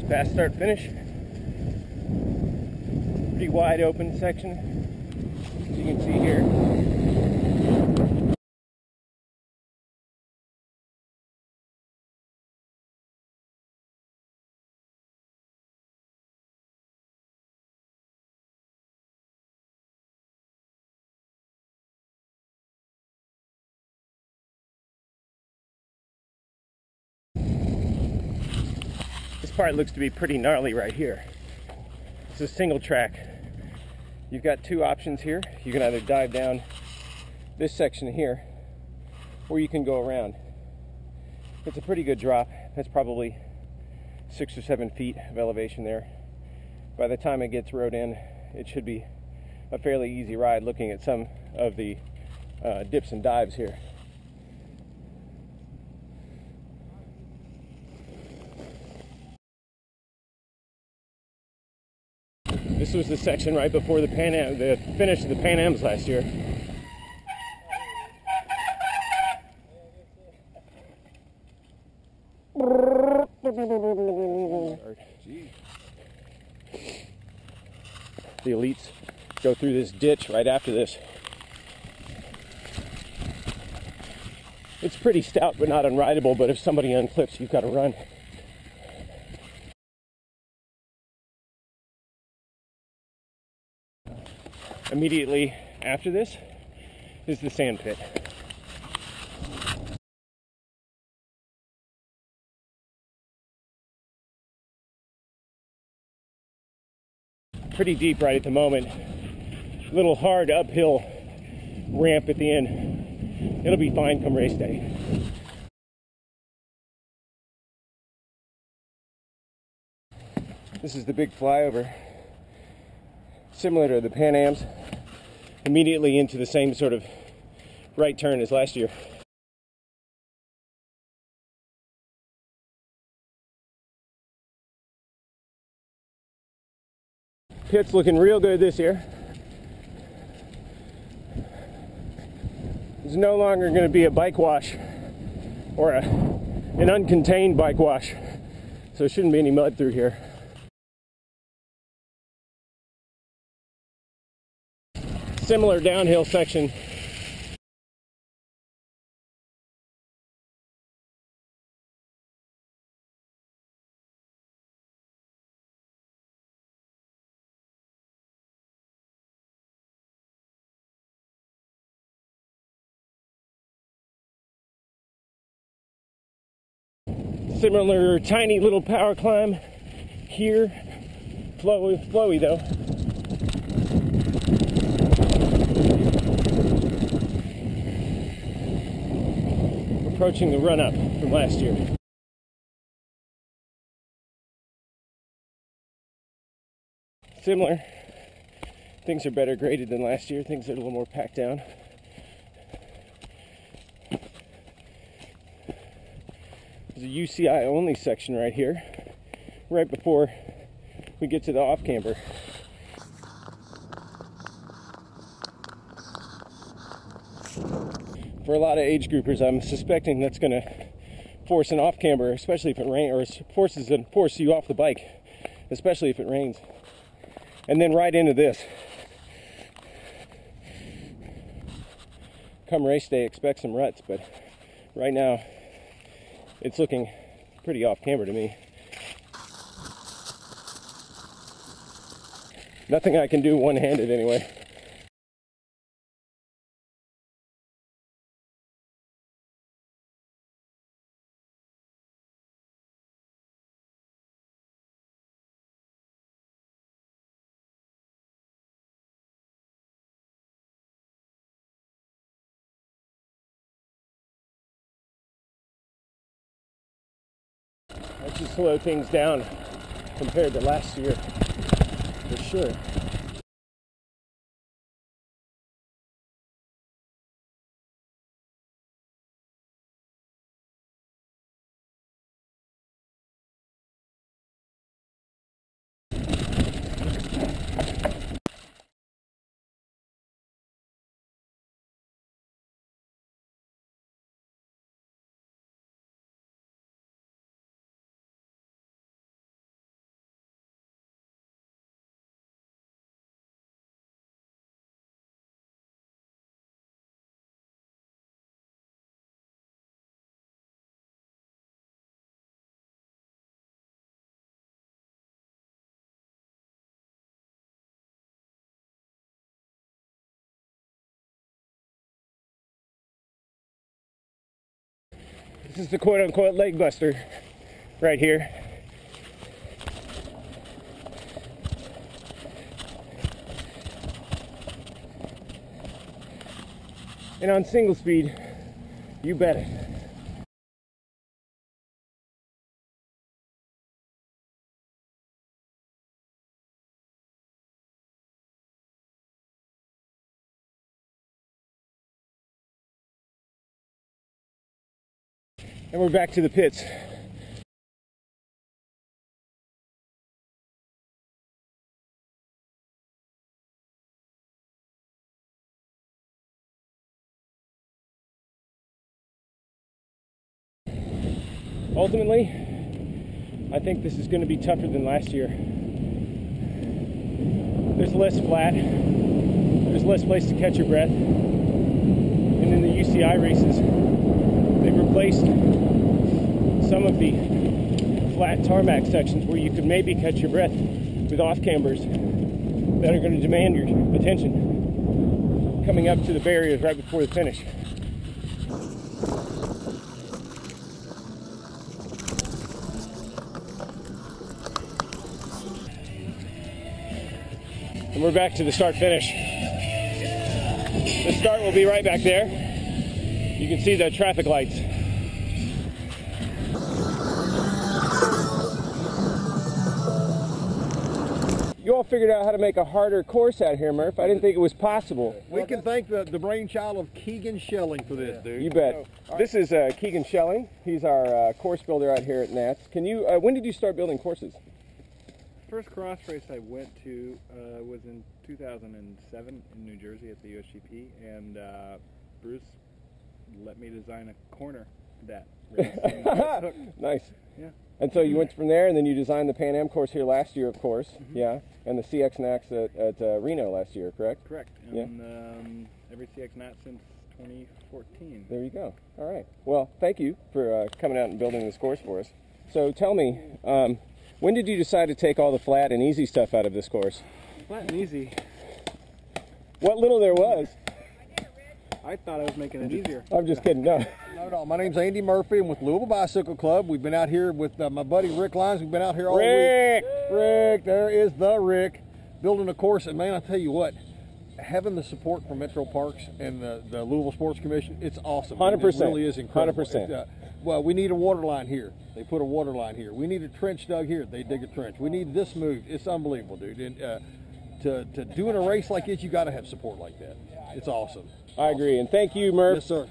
course, past start finish. Pretty wide open section, as you can see here. This part looks to be pretty gnarly right here. It's a single track. You've got two options here. You can either dive down this section here, or you can go around. It's a pretty good drop. That's probably 6 or 7 feet of elevation there. By the time it gets rode in, it should be a fairly easy ride looking at some of the dips and dives here. This was the section right before the finish of the Pan Ams last year. The elites go through this ditch right after this. It's pretty stout but not unrideable, but if somebody unclips, you've got to run. Immediately after this is the sand pit. Pretty deep right at the moment. Little hard uphill ramp at the end. It'll be fine come race day. This is the big flyover. Similar to the Pan Ams, immediately into the same sort of right turn as last year. Pit's looking real good this year. There's no longer going to be a bike wash or an uncontained bike wash, so there shouldn't be any mud through here. Similar downhill section. Similar tiny little power climb here. Flowy though. Approaching the run-up from last year. Similar. Things are better graded than last year. Things are a little more packed down. There's a UCI only section right here, right before we get to the off-camber. For a lot of age groupers, I'm suspecting that's going to force an off-camber, especially if it rains, or force you off the bike, especially if it rains. And then right into this. Come race day, expect some ruts, but right now it's looking pretty off-camber to me. Nothing I can do one-handed anyway. That should slow things down compared to last year, for sure. This is the quote-unquote leg buster right here. And on single speed, you bet it. And we're back to the pits. Ultimately, I think this is going to be tougher than last year. There's less flat, there's less place to catch your breath, and in the UCI races, they've replaced some of the flat tarmac sections where you could maybe catch your breath with off-cambers that are going to demand your attention coming up to the barriers right before the finish. And we're back to the start-finish. The start will be right back there. You can see the traffic lights. You all figured out how to make a harder course out here, Murph. I didn't think it was possible. We can thank the brainchild of Keegan Schelling for this, dude. You bet. This is Keegan Schelling. He's our course builder out here at Nats. Can you? When did you start building courses? First cross race I went to was in 2007 in New Jersey at the USGP, and Bruce let me design a corner that race. Nice. Yeah. And so you went from there, and then you designed the Pan Am course here last year, of course. Yeah. And the CX Nax at Reno last year, correct? Correct. And every CX Nat since 2014. There you go. All right. Well, thank you for coming out and building this course for us. So tell me, when did you decide to take all the flat and easy stuff out of this course? Flat and easy. What little there was. I thought I was making it easier. I'm just kidding. No. No. My name's Andy Murphy. I'm with Louisville Bicycle Club. We've been out here with my buddy Rick Lyons. We've been out here all week. Rick, there is the Rick, building a course. And man, I tell you what, having the support from Metro Parks and the Louisville Sports Commission, it's awesome. 100%. It really is incredible. 100%. Well, we need a water line here. They put a water line here. We need a trench dug here. They dig a trench. We need this moved. It's unbelievable, dude. And to doing a race like this, you got to have support like that. It's awesome. I agree. And thank you, Murph. Yes, sir.